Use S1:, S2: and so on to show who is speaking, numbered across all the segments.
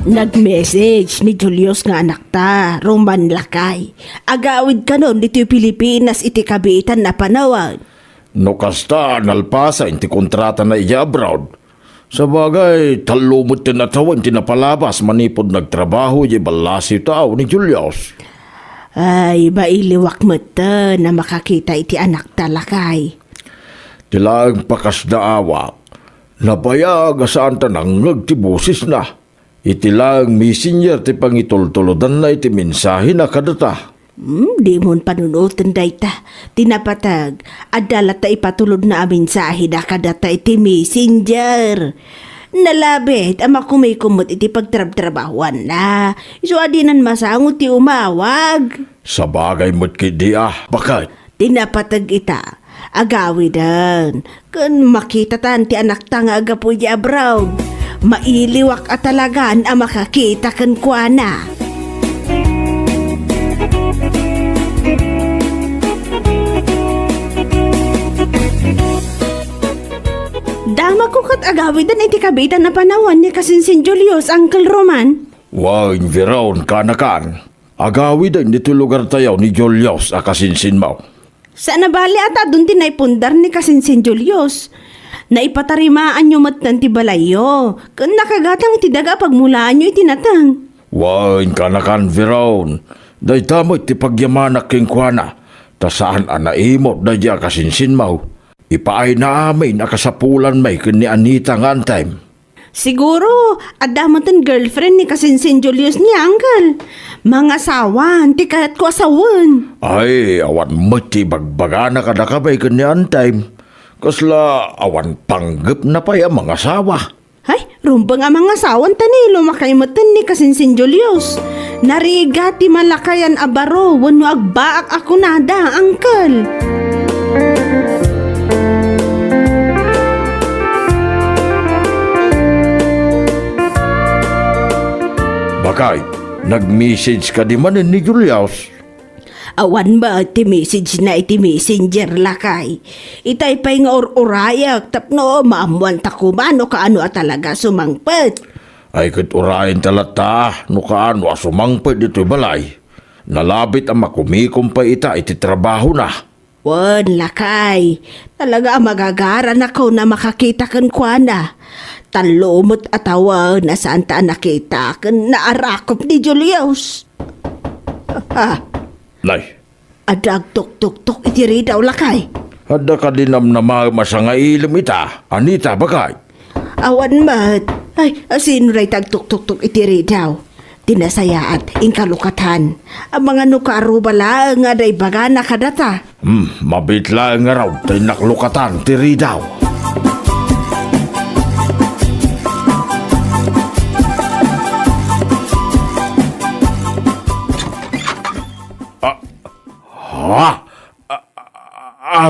S1: Nag-message ni Julius nga anak ta, Roman Lakay. Agawid ka nun dito'y Pilipinas iti kabitan na panawag.
S2: No kasta, nalpasa, inti kontrata na iya abroad. Sa bagay, talumot tinatawan, tinapalabas, manipod nagtrabaho, di balasi tao ni Julius.
S1: Ay, mailiwak mo ta na makakita iti anak ta Lakay.
S2: Tilang pakas na awak, nabayag saan tanang nagtibusis na. Itilang messenger ti pangitultuludan na iti mensahe na kadata.
S1: Di mon panunutan dayta. Tinapatag, adalat ta ipatulod na amin sa ahida kadata iti messenger. Nalabit, ama kumikumot iti pagtrab-trabahuan na. Iso adinan masangot ti umawag.
S2: Sa bagay mo't kidi bakit?
S1: Tinapatag ita. Agawidan. Kun makita tan ti anak ta nga agapoy di abroad. Mailiwak at talagan ang makakita kan kuana. Dama ko kat agawidan iti kabitan na panawan ni Kasinsin Julius, Uncle Roman.
S2: Wag viron kanakan. Agawi din dito lugar tayo ni Julius akasinsin mo.
S1: Sa nabali ata dun din naipundar ni Kasinsin Julius. Naipatarimaan nyo matan ti balayo. Kung nakagatang iti daga pagmulaan nyo itinatang.
S2: Wag kanakan viron. Day tamo iti pagyamanak king kuana. Tasaan anaimot na di akasinsin mo. Ipaay na amin akasapulan may kini Anita nga time.
S1: Siguro, adamatan girlfriend ni Kasinsin Julius niya, Uncle. Mga sawan, ti kahat ko asawan.
S2: Ay, awan mati bagbaga na kadakabay kini time. Kasla awan panggap na pa yung mga sawa.
S1: Ay, rumba nga mga sawan tani, lumakaymatan ni Kasinsin Julius. Nariga ti malakayan abaro, wano agbaak ako nada, Uncle.
S2: Bakay, nag-message ka di man ni Julius.
S1: Awan ba ti message na iti messenger Lakay? Itay pa'y nga urayak tapno maamuan takumano kaano at talaga sumangpet.
S2: Ay kat urayin talata, no kaano asumangpay dito'y balay. Nalabit ang makumikom pa ita iti trabaho na.
S1: Wan Lakay, talaga magagaran ako na makakita kan kuana. Talumot atawa na saan ta nakita kan naarakop ni Julius.
S2: Nay,
S1: Adag tuk-tuk-tuk iti ridaw Lakay.
S2: hada ka dinam na masanga ilim ita, Anita bakay.
S1: Awan mat. Ay, sinray tagtuk-tuk-tuk iti ridaw. Tinasayaat, inkalukatan. Ang mga nukarubala nga day baga na kadata.
S2: Mabitla nga raw, tayo naklukatan, tiri daw.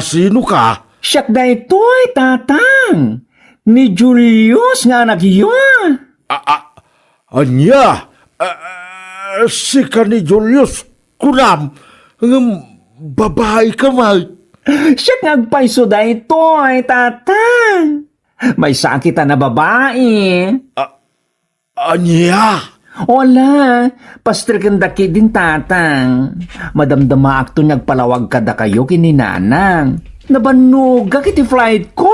S2: Sino ka?
S3: Siyak da ito'y tatang. Ni Julius nga anak yun.
S2: Anya? Si ka ni Julius, kunam, babae ka may.
S3: Siyak ngagpaiso da ito'y tatang. May sakit na babae.
S2: Anya?
S3: Wala, pastrikandaki din tatang. Madamdama akto nagpalawag kada kayo kininanang. Nabanuga kiti flight ko.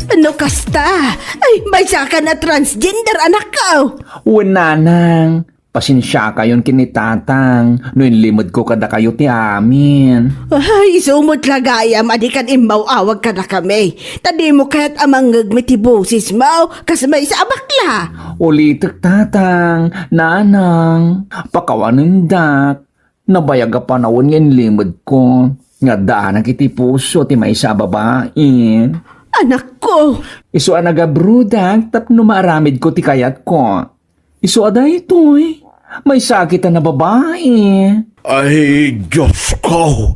S1: Ano kasta? Ay, may saka na transgender anak ka.
S3: Wananang, pasensya kayon kinitatang. No inlimod ko kada kayo ti amin.
S1: Ay, sumot lagayam, adikan imbaw awag ka na kami. Tadi mo kaya't amang ngagmitibusis mo, kas may sa abakla.
S3: Ulitek tatang, nanang, pakawanindak. Nabayaga panawon nga inlimod ko. Nga daan ang kiti puso ti may sa babae.
S1: Anak ko.
S3: Isu nagabrudak tapno maaramid ko ti kayat ko. Isu aday ito'y. May sakit na babae.
S2: Ay, Diyos ko!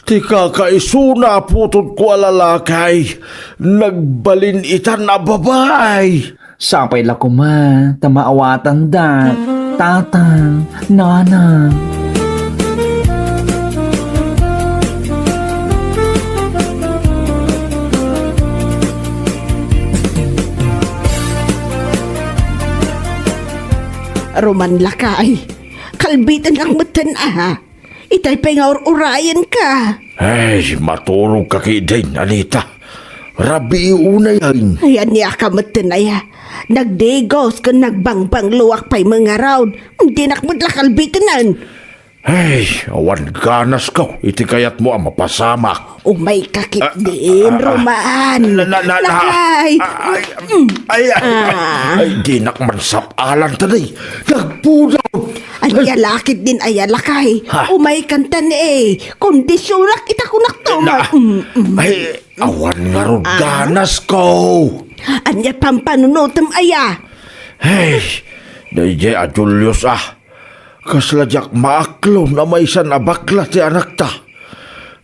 S2: Ti kakaisuna putod ko alalakay. Nagbalin ita na babae.
S3: Sapay la kuma, tamaawatan da, tatang, nanang.
S1: Roman lakay. Kalbitan ang matan Itay pa nga urayan ka.
S2: Ay, maturog ka kidain, Anita. Rabi una yan.
S1: Ayan niya ka matan Nagdegos ka nagbangbang luwak pa'y mga round. Hindi nakmadla kalbitanan.
S2: Ay, awan ganas ko. Iti kayat mo ang mapasamak.
S1: Umay kakit din, Roman. Lakay.
S2: Ay, di nakmansapalan tanay. Nagpudaw.
S1: Anya lakit din lakay.
S2: Ha?
S1: Umay kantan kondisyonak itakunak to.
S2: Ay, awan nga ron ganas ko.
S1: Anya pampanunutam
S2: Hey, dayjay Julius Kasladyak maaklom na may isan abakla ti anak ta.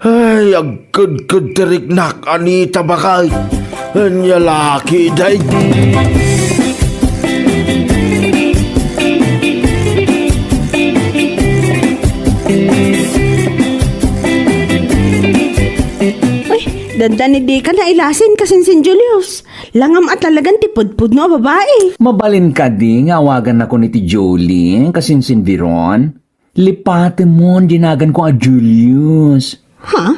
S2: Ay, agkad-kad teriknak Anita bakay. Anya laki day.
S1: Dandan di ka na ilasin kasinsin Julius. Langam at talagang tipudpud no babae.
S3: Mabalin ka di, ngawagan ako ni ti Jolie, kasinsin Viron. Lipatin mo, dinagan ko Julius.
S1: Ha?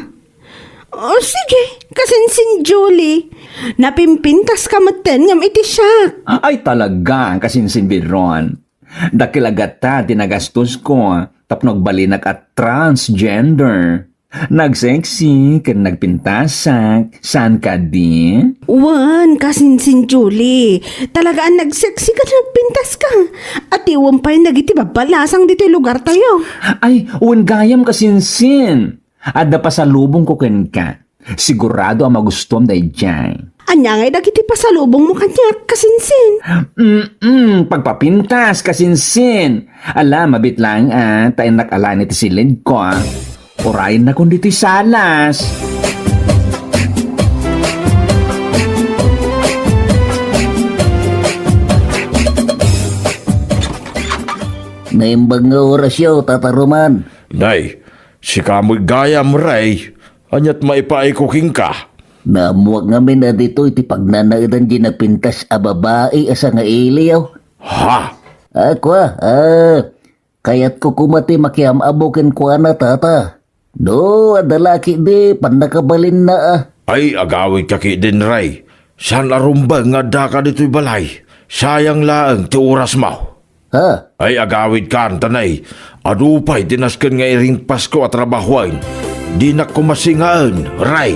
S1: O sige, kasinsin Julie. Napimpintas ka maten ngam iti siya.
S3: Ay talaga, kasinsin Viron. Dakilagata, tinagastos ko, tapnog balinag at transgender. Nagsexy, kan nagpintasak, saan ka di?
S1: Wan, kasinsin Julie. Talagaan nagseksi ka nagpintas ka. At iwan pa'y nagitibabalasang dito lugar tayo.
S3: Ay, uwan gayam kasinsin. Adda pa sa lubong ko ken ka. Sigurado ang magustuhan day dyan.
S1: Anya nga'y nagiti pasalubong mo kanya, kasinsin.
S3: Pagpapintas, kasinsin. Alam, mabit lang tayo nakala nito silid ko Orayin na kundi ti salas.
S4: Naimbang nga orasyo, Tata Roman.
S2: Day, si kamoy gayam ray. Anyat maipaikuking ka.
S4: Namuwag nga min na dito iti pagnanaidan di napintas a babae asa nga iliyaw.
S2: Ha?
S4: Kayat ko kumati makiamabokin ko na tata. Do, adalaki di, pandakabalin na
S2: Ay, agawid ka din ray. San arumba nga daka dito'y balay. Sayang laang ti oras mo.
S4: Ha?
S2: Ay, agawid ka tanay. Adupay, tinaskan nga iring Pasko at trabahuan. Di na kumasingaan, ray.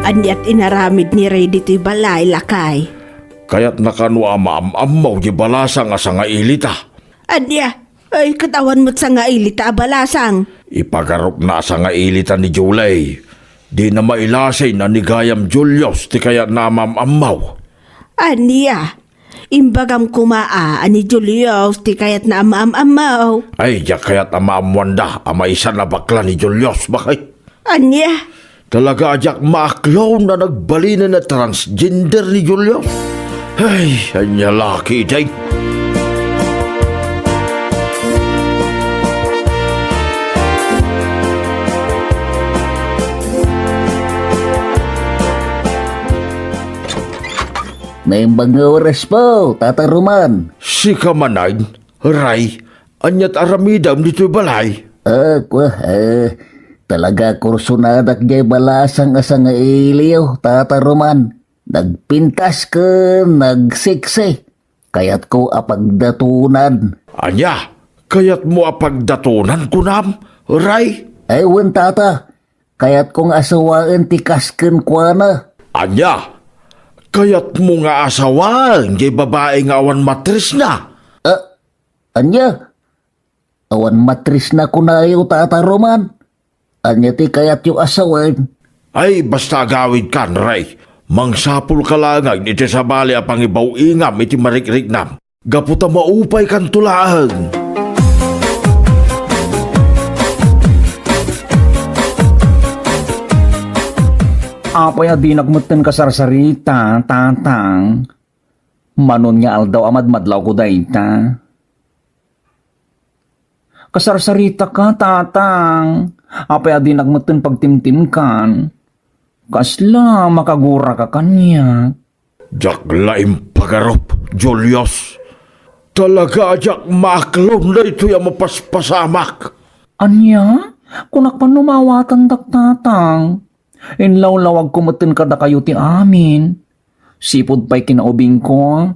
S1: Anyat inaramid ni Ray dito'y balay lakay.
S2: Kaya't nakano amaw di balasang asa nga ilita.
S1: Anya, ay katawan mo't sa nga ilita balasang.
S2: Ipagarop na asa nga ilita ni Julay. Di na mailasay na ni Gayam Julius ti kaya na amaw.
S1: Anya, imbagam kumaa ani Julius ti kayat na amaw.
S2: Ay, di kaya't amamwanda ama isa na bakla ni Julius bakay.
S1: Anya,
S2: Talaga ajak maaklaw na nagbalina na transgender ni Julius. Ay, anya laki day.
S4: Naimbang nga oras po, Tata Roman.
S2: Si Kamanay, Ray, anyat aramidam dito'y balay.
S4: Talaga kursunadak jay balasang asa nga iliw, Tata Roman. Nagpintas ka, nagsikse. Kayat ko apagdatunan.
S2: Anya, kaya't mo apagdatunan ko nam, Ray.
S4: Ewan, Tata. Kayat kong asawaan ti kasken kwa na.
S2: Anya, kaya't mo nga asawang jay babae nga awan matris na.
S4: Anya? Awan matris na kunayo, Tata Roman. Anya ti kayat yung asawan.
S2: Ay, basta gawid kan, Ray. Mangsapul ka langag iti sa bali apang ibaw ingam iti marikrik nam. Gaputa maupay kan tulaan.
S3: Apay di nagmutin ka sarsarita, tatang. Manon nga aldaw amad madlaw ko dayta. Kasarsarita ka, tatang. Apay adi nagmatan pagtimtim kan. Kasla, makagura ka kanya.
S2: Jak laim pagarop, Julius. Talaga jak maklom na ito yung mapaspasamak.
S3: Anya? Kunak pa numawatan tatang. Inlawlawag kumatin kada kayo ti amin. Sipod pa'y kinaubing ko.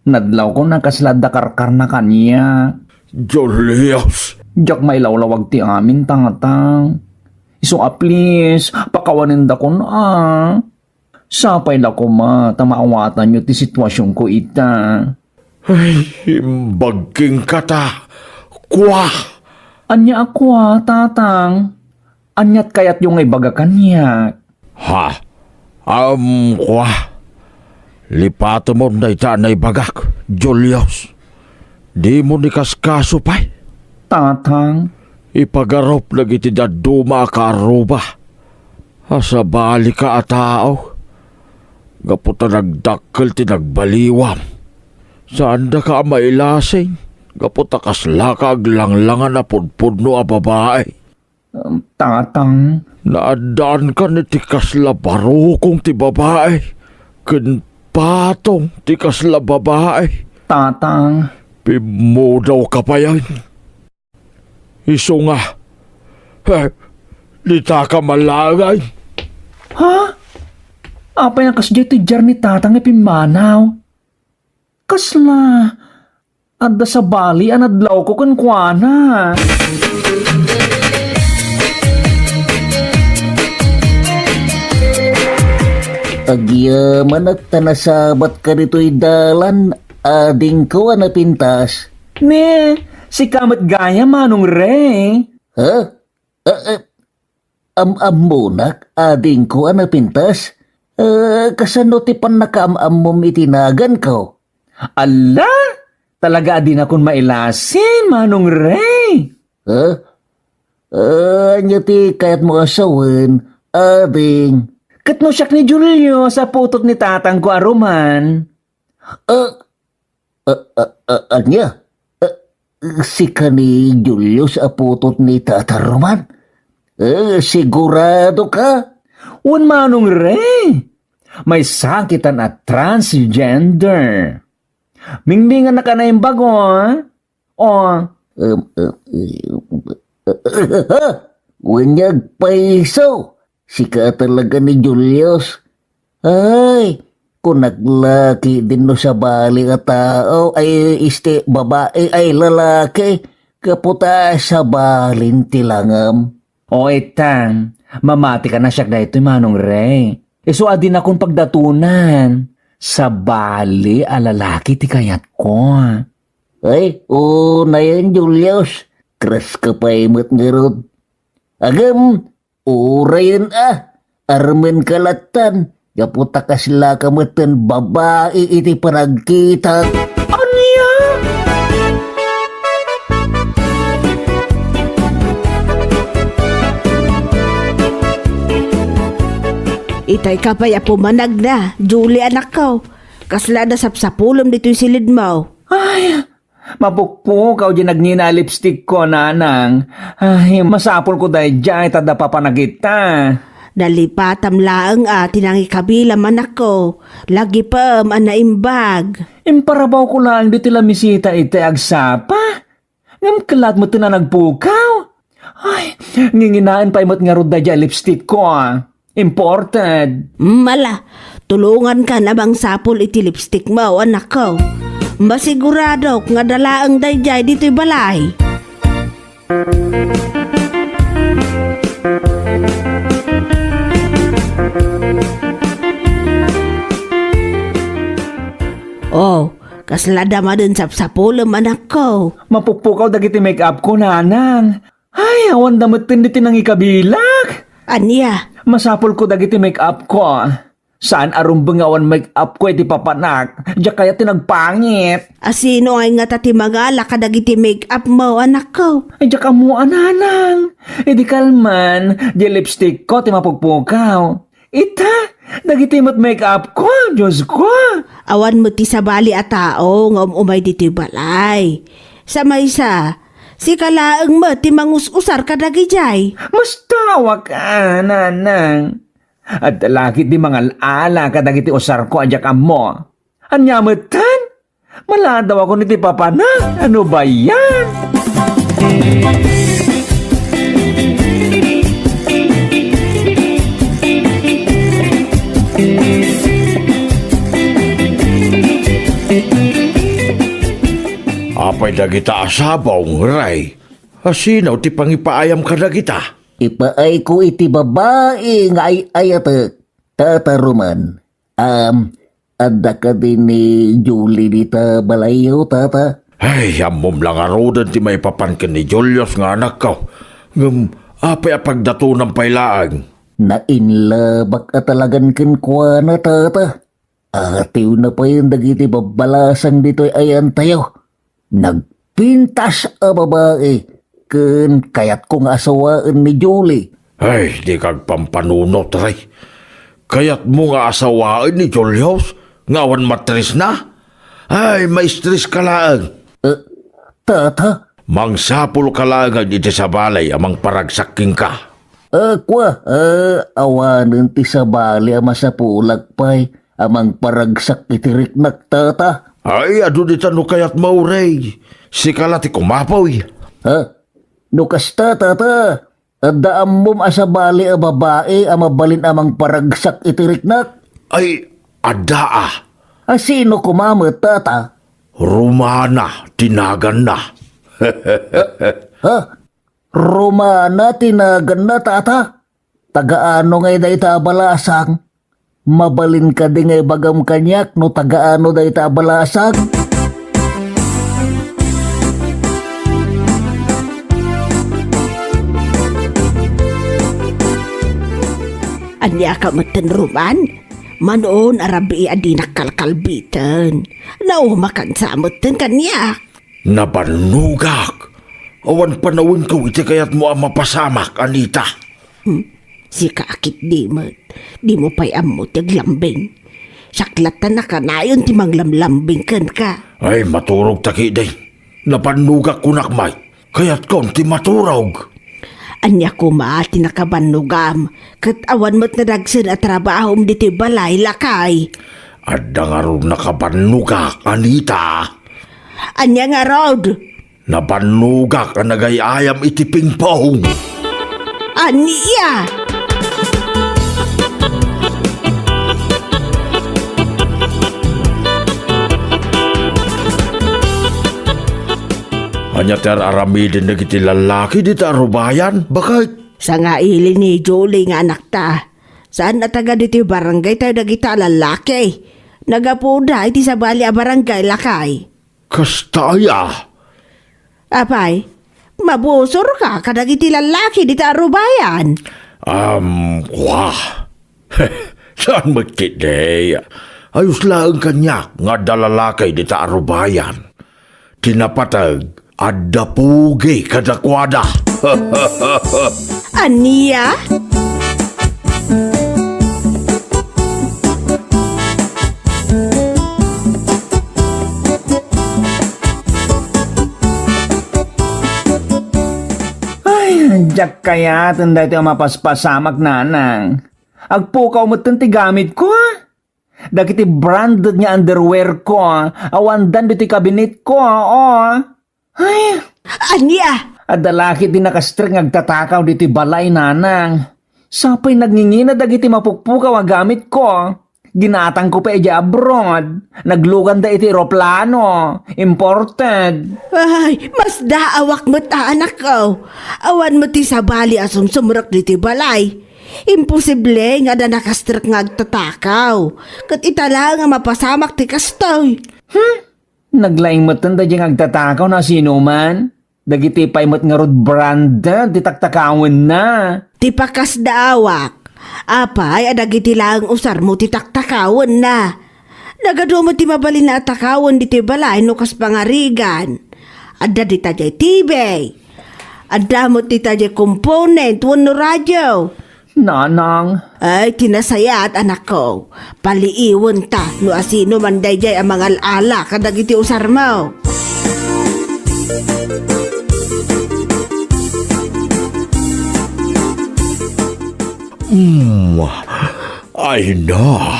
S3: Nadlaw ko nakaslad da karkar na kanya.
S2: Julius.
S3: Jak may lawlawag ti amin tangatang. So please, pakawanin da ko na. Sapay na ko tamaawatan nyo ti sitwasyon ko ita.
S2: Ay, himbagking kata. Kwa.
S3: Anya ako tatang. Anyat kayat yung ibaga kanya.
S2: Ha? Kwa. Lipato mo na ita na ibagak, Julius. Di mo ni kaskaso pa'y.
S3: Tatang,
S2: Ipagarop na iti daduma ka aruba. Asa bali ka a tao. Gaputa nagdakkel ti nagbaliwam. Saan da ka mailasing? Gaputa kasla ka aglanglangan na pudpudno a babae.
S3: tatang,
S2: Naadaan ka ni ti kasla barukong ti babae. Ken patong ti kasla babae.
S3: tatang.
S2: Pimo daw ka pa yan. Iso nga. Dita ka malagay.
S3: Ha? Apay ang kasya ti jar ni tatang ipimanaw. Kasla, adda sa bali anadlaw ko kankwana.
S4: Agyaman at tanasabat ka rito'y dalan, ading ko na pintas.
S3: Ne, si kamat gaya manong re.
S4: Ha? Amunak, ading ko na pintas. Kasano ti pan nakaamam mong itinagan ko?
S3: Ala, talaga din akong mailasin manong re.
S4: Ha? Anya ti kayat mo asawan, ading.
S3: Katno siyak ni Julio sa putot ni tatang ko aruman.
S4: Anya? Si kani Julius aputot ni Tata Roman? Sigurado ka?
S3: Un manong re. May sakitan at transgender. Mingmingan na ka na yung bago, ha? O,
S4: Wanyag paiso. Sika talaga ni Julius. Ay, kung naglaki din no sa bali ka tao, ay babae ay lalaki, kaputa sa balin tilangam.
S3: o etang, mamati ka na siyak na ito manong re. Iso adin akong pagdatunan. Sa bali alalaki ti kayat ko.
S4: Ay, na yan Julius. Kras ka pa imot ngarod. Agam, urayan armen kalatan. Kaputa ka sila kamatan babae iti panagkita.
S3: Anya?
S1: Itay ka pa ya pumanag na, Julie anak ko. Kasla na sapsapulom dito'y silid mo.
S3: Ay, mapukpo ka o di nagnina lipstick ko, nanang. Ay, masapol ko dahil dyan, tada papanagita.
S1: Nalipatam laang tinangi kabila manak ko. Lagi pa anaimbag.
S3: Imparabaw ko lang dito lamisita ite agsapa. Ngam kalat mo na nagpukaw. Ay, nginginaan pa imot nga ruda dyan lipstick ko. Imported.
S1: Mala, tulungan ka na bang sapol iti lipstick mo, anak ko. Masigurado nga dalaang dayjay dito'y balay. Oh, kaslada ma dun sapsapulom anak ko.
S3: Mapukpukaw dagiti make-up ko, nanang. Ay, awan damot tindi tinang ikabilak.
S1: Anya,
S3: Masapol ko dagiti make-up ko. Saan arumbang awan make-up ko iti papanak? Diya kaya tinagpangit.
S1: asino ay nga tati magala kadagiti make-up mo, anak ko.
S3: Ay, diya ka mo, ananang. Di kalman, di lipstick ko, ti mapugpukaw. Ita, dagiti mo't make-up ko, Diyos ko.
S1: Awan mo ti sabali a tao nga umay dito'y balay. Sa maysa, Si kalaang mo ti mangus-usar ka dagijay.
S3: Mas tawa ka, nanang. At laki di mga ala ka dagiti usar ko adyak mo. Anyamutan? Maladaw ako ni ti papa na. Ano ba yan?
S2: Apay dagita asabaw, Ray. Asinaw ti pangipaayam ka dagita.
S4: Ipaay ko iti babae nga ay tataruman. Adda ka din ni Julie dita balayo, tata.
S2: Ay, amom lang arodan ti may papankin ni Julius nga anak ko. Apay apagdato ng pailaan.
S4: Nainlabak at talagan kinkwa na, tata. Atiw na pa yung dagiti babalasang dito'y ayan tayo. Nagpintas a babae. Kayat kong asawaan ni Julie.
S2: Ay, di kag pampanunot, Ray. Kaya't mo nga asawaan ni Julius? Ngawan matris na? Ay, may stress ka lang.
S4: Tata?
S2: Mangsapul ka lang iti sa balay amang paragsaking ka.
S4: Awanan ti sa bali ama sa pulag pa'y amang paragsak itiriknak, tata.
S2: Ay, adu di tanu kayat mo, Ray. Si kalati kumapoy.
S4: Nukas tata. Addaam mom asa bali a babae amabalin amang paragsak itiriknak.
S2: Ay, adaa.
S4: Sino kumamot, tata?
S2: Rumana, tinagan na.
S4: Romana tinagan na, tata. Tagaano ngay da itabalasang. Mabalin ka di ngay bagam kanyak no tagaano da itabalasang.
S1: Anya ka matan Roman? Manoon arabi adi nakalkalbitan. Naumakan sa matan kanya.
S2: Nabanugak. Awan panawin ko iti kayat mo ang mapasamak, Anita.
S1: Si kaakit di mo. Di mo pa'y amo tiglambing. Saklatan na ka na yun ti manglamlambing kan ka.
S2: Ay, maturog taki day. Nabanugak kunakmay. Kayat kon ti maturog.
S1: Anya ko maati nakabanugam. Kat awan mo't nadagsan at trabahom diti balay lakay.
S2: Adda nga ron nakabanugak, Anita.
S1: Anya nga rod.
S2: Nabanugak ang nagayayam iti pingpong.
S1: Anya!
S2: Anya ter aramidin na kiti lalaki di tarubayan? Bakit?
S1: Sa nga ili ni Julie nga anak ta. Saan na taga diti barangay tayo nagita lalaki? Nagapuda iti sa bali a barangay lakay.
S2: Kastaya.
S1: Apay, mabusor ka kadagiti lalaki di tarubayan.
S2: Wah. Saan magkiday? Ayos lang kanyak nga dalalakay di tarubayan. Tinapatag. Adda pugi kadakwada.
S1: Ania?
S3: Ay, jak kaya tanda ito mapaspasamak nanang. Agpukaw mo ti gamit ko. Dagiti branded nga underwear ko. Awandan diti kabinet ko. Ay,
S1: Ania?
S3: adalaki din nakastring agtatakaw diti balay nanang. Sapay nagngingina dagiti mapukpukaw ang gamit ko. Ginatang ko pa iti abroad. Naglugan da iti eroplano. Imported.
S1: Ay, mas daawak mo ta anak ko. Awan mo ti sabali asong sumurak diti balay. Imposible nga da nakastrak nga agtatakaw. Kat itala nga mapasamak ti kastoy.
S3: Naglaing mo tanda diyang agtatakaw na sino man. Dagiti pa'y mo't nga rod branded, titaktakawin na.
S1: Ti pakas daawak. Apay, adagiti lang usar mo ti taktakawon na. Nagado mo ti mabalin na atakawon di ti balay no kas pangarigan. Adda di tajay tibay. Adda mo ti tajay component wano radyo.
S3: Nanang,
S1: Ay, tinasayat anak ko. Paliiwan ta no asino man dayjay ang mga ala kadagiti usar mo.
S2: Ay na,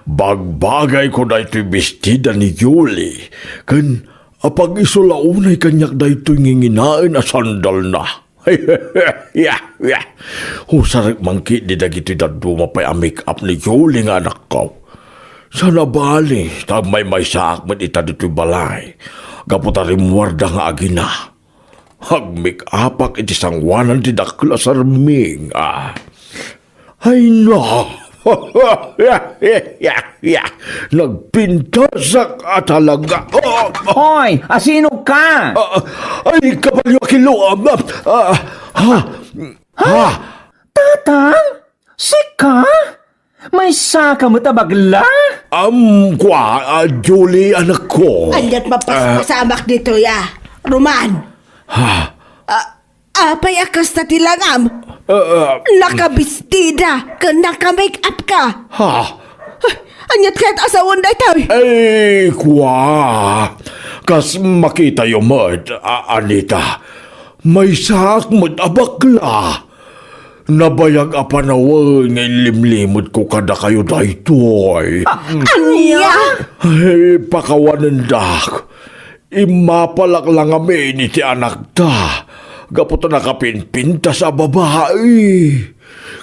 S2: bagbagay ko na ito'y bestida ni Julie. Kan, apag isulaunay kanyak na ito'y nginginain na sandal na. Husarik mangki di dagiti daduma pa'y ang make-up ni Julie nga anak ko. Sana bali, tamay may saak man ita dito'y balay. Gaputarim warda nga agina. Hag-make-upak iti sangwanan di dakla sarming. Ay na! Nagpintasak at talaga.
S3: Hoy, asino ka?
S2: Ay, kapalyo kiluam.
S3: Tatang? Sika? May saka mo tabagla?
S2: Julie, anak ko.
S1: Anyat mapasamak dito ya. Roman. Apay akas na tilangam. Nakabistida ka, naka-make-up ka. Anyat kahit asawan na ito.
S2: Ay, kas makita yung mod, Anita. May saak mo't abakla. Nabayag apanawan ngay limlimod ko kada kayo daytoy.
S1: Anya?
S2: Ay, pakawanan dak. Imapalak lang amin iti anak ta. Gaputa nakapinpinta sa babae.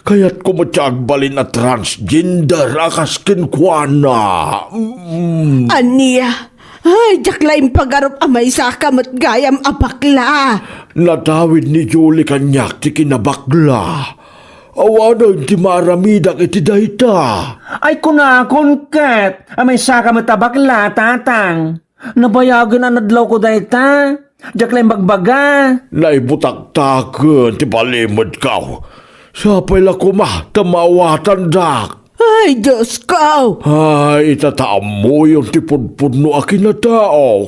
S2: Kaya't kumutsyag balin na transgender akas kinkwana.
S1: Anya? Ay, jaklaim pag-arop amay saka mo't gayam apakla.
S2: Natawid ni Julie kanyak ti kinabakla. Awanan ti maramidak iti dayta.
S3: Ay kunakon kat, may saka mo tabagla, tatang. Nabayagan na nadlaw ko dayta. Diyak lang bagbaga.
S2: Naibutak-takan ti palimod ka. Sapay la kuma, tamawatan dak.
S1: Ay, Diyos ko!
S2: Ay, itataam mo yung tipod-puno akin na tao.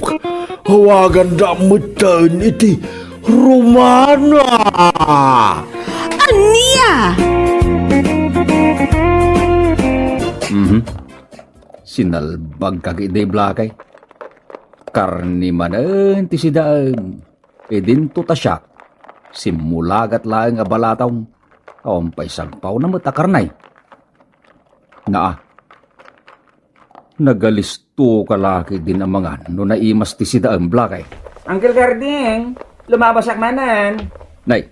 S2: Hawagan da mutan iti Romana.
S1: Anya?
S3: Sinalbag kagide blakay. Karni manen ti sidaan. Edin tutasyak. Simulagat lang abalataw. Awampay sagpaw na matakarnay. Nagalisto kalaki din ang mga no naimas ti sidaan blakay. Uncle Garding, lumabasak manan. Nay,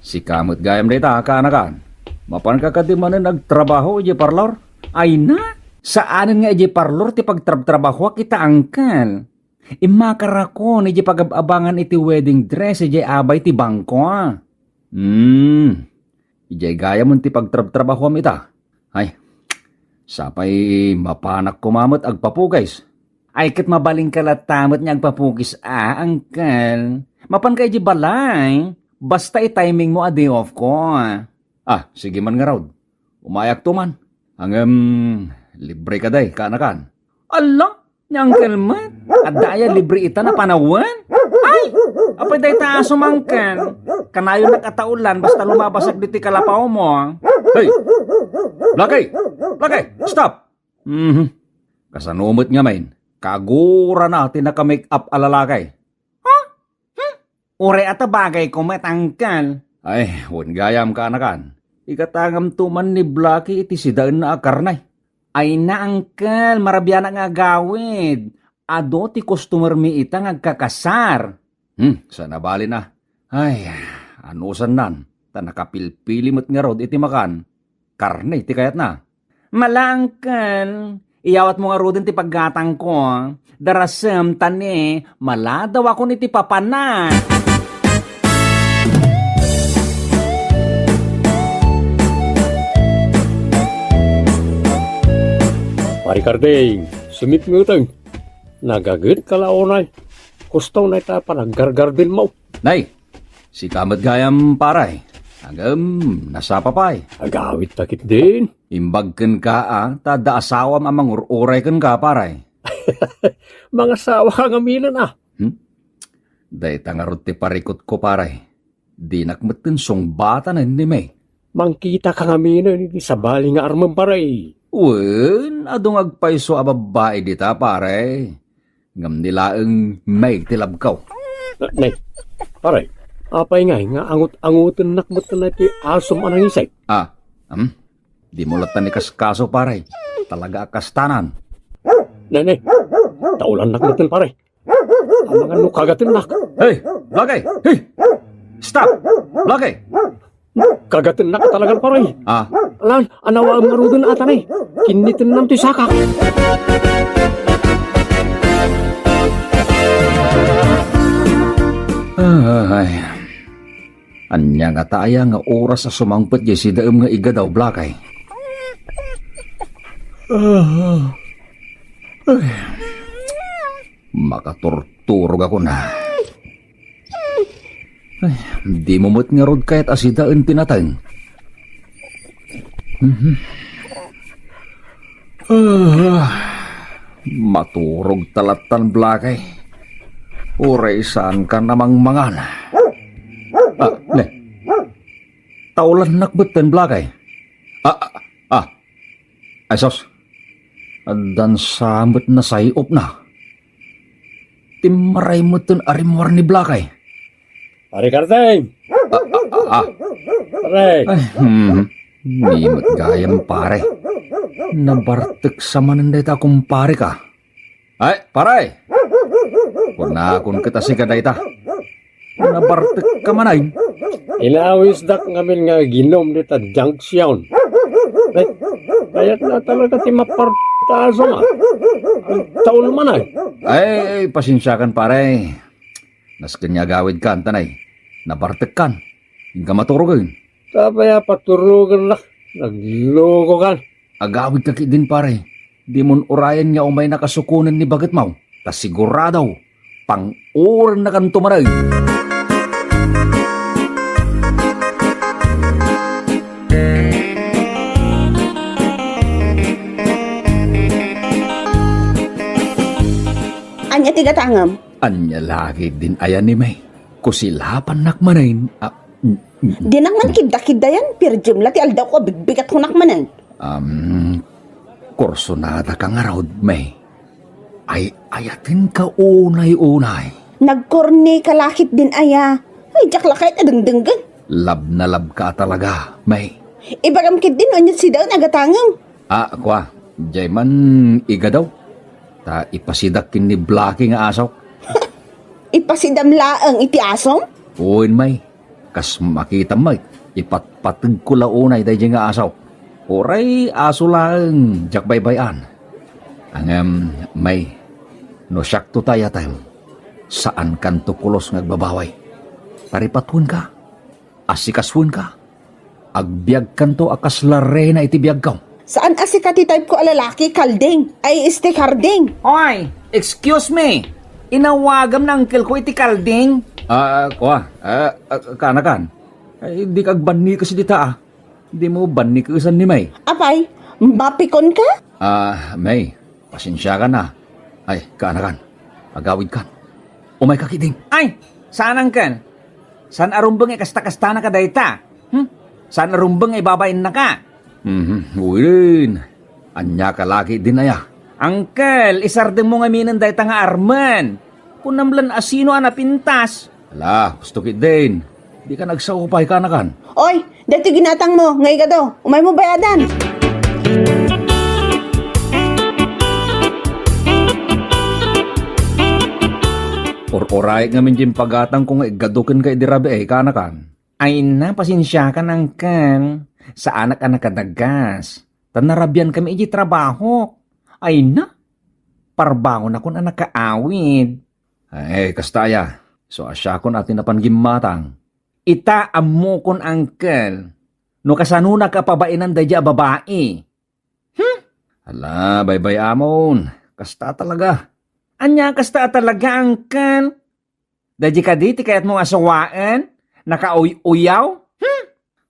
S3: si kamot gayam dita kaanakan. Mapan ka di manan nagtrabaho iji parlor? Ay na, saanin nga iji parlor ti pagtrabaho kita angkal. Imakara ko ni iji pag-abangan iti wedding dress iji abay ti bangko. Iji gaya mo ti pagtrabaho ita. Ay, sapay mapanak kumamot agpapugais. Ay kat mabaling kalatamot niya agpapugis angkal. Mapan ka iji balay. Basta i-timing mo a day off ko. Sige man nga raw. Umayak to man. Hanggang libre ka day, kaanakan. Ala, niyang kalmat. At daya libre ita na panawan. Ay, apay day taas umangkan. Kanayo nagkataulan basta lumabasag diti kalapaw mo. Hey, Lakay, stop. Kasanumot nga main. Kagura natin na ka-make up alalakay. Ure ata bagay ko matangkal. Ay, huwag gayam ka anakan. Ikatangam tuman ni Blacky iti sidaan na akarnay. Ay na angkal, marabyan nga gawid. Ado ti customer mi ita ngagkakasar. Sana bali na. Ay, anusan nan. Ta nakapilpili mo't nga rod iti makan. Karne iti kayat na. Malangkal. Iyawat mo nga rodin ti paggatang ko. Darasem tani, maladaw ako ni ti papana.
S5: Pari Karding, sumit mo utang. Nagagit kalaonay. Kustaw na ita panaggargar din mo.
S3: Nay, si kamat gayam paray. Hanggang nasapapay.
S5: Agawit takit din.
S3: Imbagken ka tada asawam amang uray ken ka paray.
S5: Mga sawa kang amilan
S3: Day tangarot ti parikot ko paray. Di nakmeten song bata na ni may.
S5: Mangkita kang amilan ni sa bali nga armang paray.
S3: Wen, adong agpaiso a babae dita paray. Ngam nilaeng may tilabkaw.
S5: Nay, paray. Apay nga angut-angutin nakmatan na ti asom anang isay.
S3: Di mo latan ni kaso pare. Talaga kastanan.
S5: Nene, taulan nak natin pare. Ang mga kagatin nak.
S3: Hey, Blakay! Hey! Stop! Blakay!
S5: Kagatin nak talaga pare. Alan, anawa ang marudin ata na Kinitin nam ti sakak.
S3: Ay, anya nga taaya nga oras sa sumangpet di si daem nga iga daw, Blakay. Makaturturog ako na. Ay, di mo mo't nga rod kahit asidaan tinatang. Maturog talatan, Blakay. Uray saan ka namang mangan? Ne. Taulan nakbeten, Blakay. Ay, sos. Adan samot na sayop na. Timaray mo ton arimwar ni Blakay.
S5: Pare Karding! Pare!
S3: Ay, Mimot gayam pare. Nabartek sa mananday ta kumpare ka. Ay, pare! Kunakon kita si kaday ta. Nabartek ka manay.
S5: Inawis dak ngamin nga ginom dita junction. Kayat na talaga ti mapartaso nga. Taon man ay.
S3: Ay, pasensyakan pare. Nas kanya gawid kan tanay. Nabartek kan. Hindi ka maturugin.
S5: Sabaya paturugan na. Nagloko kan.
S3: Agawid ka din pare. Di mon urayan niya umay nakasukunan ni Bagat Mau. Tas sigurado, pang-uran na kan tumaray.
S1: Anya tiga tangam.
S3: Anya lagi din ayan ni May. Kusilapan nakmanain.
S1: Di man kidda-kidda yan. Pero jumla ti aldaw ko bigbigat ko nakmanan.
S3: Kursonada ka nga raw, May. Ay ayatin ka unay-unay.
S1: Nagkorne kalakit din aya. Ay, jaklakait adengdenggan.
S3: Lab na lab ka talaga, May.
S1: Ibagam kid din anya si daw nagatangam.
S3: Kwa, jay man iga daw. Ta ipasidakin ni Blackie nga asaw.
S1: Ipasidam laang iti asom.
S3: Uwin, May. Kas makita, May. Ipatpatag ko launay dahi nga asaw. Oray, aso lang, jak baybayan. Ang, May, no syakto tayo tayo. Saan kan tukulos ngagbabaway? Taripatun ka. Asikaswun ka. Agbiag kanto akas lare na iti biag ka.
S1: Saan asikati type ko alalaki, Kalding? Ay, este Karding.
S3: Oy, excuse me. Inawagam na uncle ko iti Kalding. Kanakan. Ay, di kagbanni kasi dita Di mo banni ka isan ni May.
S1: Apay, mapikon ka?
S3: May, pasensya ka na. Ay, kanakan. Agawid ka. Umay ka kiting. Ay, saan ang kan? Saan arumbang kasta-kasta na ka dayta? Saan arumbang babain na ka? Uwin. Anya ka laki din aya. Uncle, isardeng mo nga minan dayta nga arman. Kunamlan asino anapintas. Ala, gusto kit din. Di ka nagsaupay ka na kan.
S1: Oy, dati ginatang mo, ngay ka daw. Umay mo bayadan.
S3: Or-oray nga min jim pagatang kung igadukin ka idirabe kanakan. Ay na, pasensya ka ng kan. Sa anak-anak kadagas. Tanarabyan kami iji trabaho. Ay na, parbangon ako na nakaawid. Ay, kastaya. So asya ko natin na panggimatang. Ita amo kon uncle. No kasanuna ka pabainan dadya babae. Hala, bye-bye amon. Kasta talaga. Anya kasta talaga uncle. Dadya ka diti kaya't mo asawaan? Nakauy-uyaw?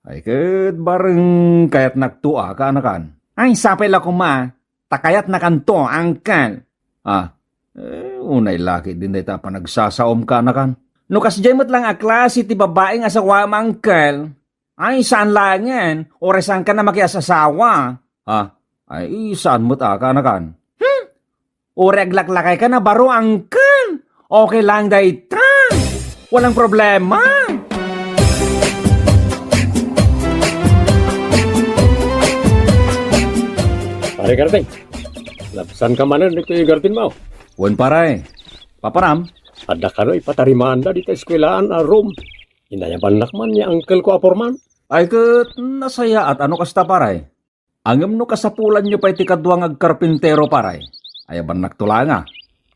S3: Ay kat bareng kaya't nagtua ka anakan. Ay sapay la kuma. Takayat nakanto uncle. Unay laki din dita pa nagsasaom ka anakan. No kasjay mo't lang klase ti babaeng asawa mangkel. Ay, saan lang yan? O saan ka na makiasasawa? Ay, saan mo't ka? O reglaklakay ka na baro angkel. Okay lang dayta. Walang problema.
S5: Ay, Garting. Lapsan ka manan dito yung Garting mo.
S3: Wen paray. Paparam.
S5: Ada ka no ipatarimaan da dito eskwelaan a room. Inayaban nakman niya uncle ko aporman.
S3: Ay kat nasaya at ano kasta paray. Angem no kasapulan nyo pa iti kadwang agkarpintero paray. Ayaban naktulanga.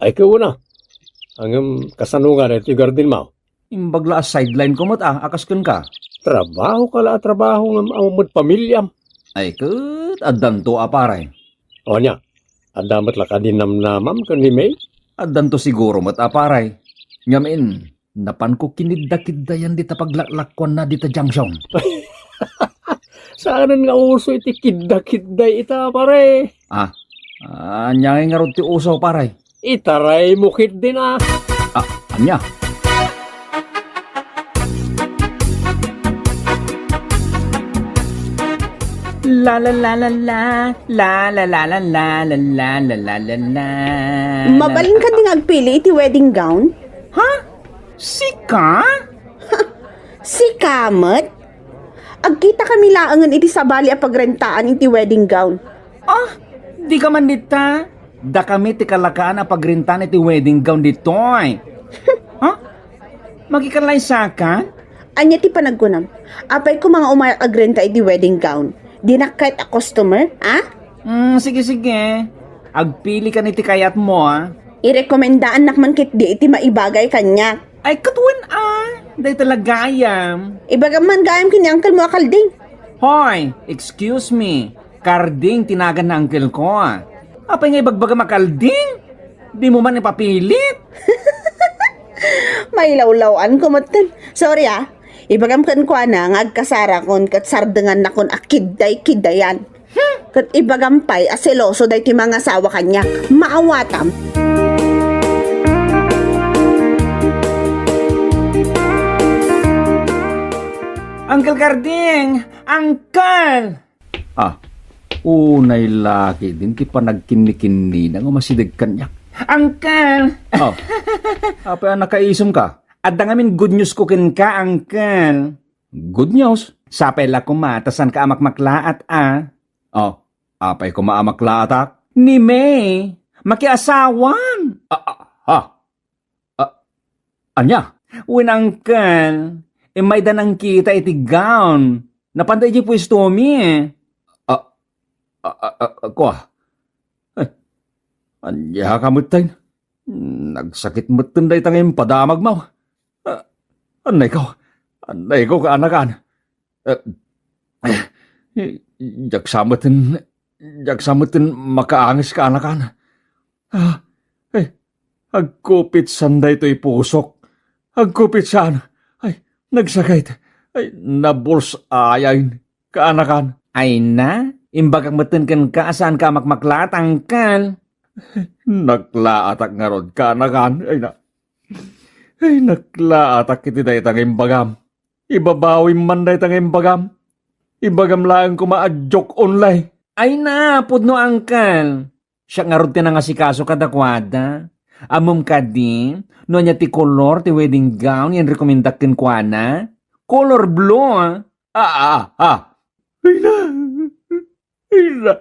S5: Ay ko na. Ang kasanungan dito yung Garting mo.
S3: Imbagla sideline ko akas kun ka.
S5: Trabaho ka la trabaho ng amamod pamilyam.
S3: Ay kat adanto paray.
S5: O niya. Adamat la ka dinamnamam ka ni May.
S3: Adanto siguro paray. Ngamin, napan ko kinidda-kiddayan dita paglaklakwan na dita junction.
S5: Saan nga uso iti kidda-kidday ita pare?
S3: Anyangin nga ron ti usaw paray.
S5: Itaray mukit din ah.
S3: Anya? La la la la la la la la la la la la la la la la.
S1: Mabalin ka ding agpili iti wedding gown?
S3: Ha? Sika?
S1: Si Kamat? Agkita kami laangan iti sabali a pagrentaan iti wedding gown.
S3: Di ka man dita. Da kami ti kalakaan a pagrintan iti wedding gown ditoy. Ha? Magikalay saka?
S1: Anya ti panagkunam. Apay ko mga umayak agrenta iti wedding gown. Di na kahit a customer, ha?
S3: Sige. Agpili ka niti kayat mo,
S1: Irekomendaan nakman kit di iti maibagay kanya.
S3: Ay, katuan Day talagayam.
S1: Ibagaman gayam kini uncle mo akalding.
S3: Hoy, excuse me. Karding tinagan na uncle ko, Apay nga ibagbaga makalding? Di mo man ipapilit?
S1: May lawlawan ko matan. Sorry Ibagam kan kwa na ngagkasara kon kat sardengan na kon akidday-kidayan. Kat ibagampay aseloso day ti mga asawa kanya. Maawatam.
S3: Uncle Karding! Uncle! Unay laki din ti panagkinni-kinni na masidag kanyak. Uncle! Apa nakaisom ka? At ngamin good news ko kin ka, uncle. Good news? Sapay la kumatasan ka amakmaklaat, apay ko maamaklaat, Ni May, makiasawan. Anya? Win, uncle. May danang kita iti gown. Napantay di pwesto mi, Ko, anya ka mutay. Nagsakit mutunday tangim padamag mo. Anay ko ka anakan. Jaksamutin makaangis ka anakan. Agkupit sanday to'y pusok. Agkupit saan. Nagsakit. Nabuls ayayin ka anakan. Ay na, imbagak matin ka saan ka makmaklat, angkal. Naklaatak nga rod ka anakan. Ay, naklaatak iti day tanging bagam. Ibabawin man day tanging bagam. Ibagam lang kumaadjok online. Ay na, pudno angkal. Siya nga ron tinangasikaso kadakwada. Amom ka din, no niya ti color, ti wedding gown, yan rekomendakin kwa na. Color blue, Ay na.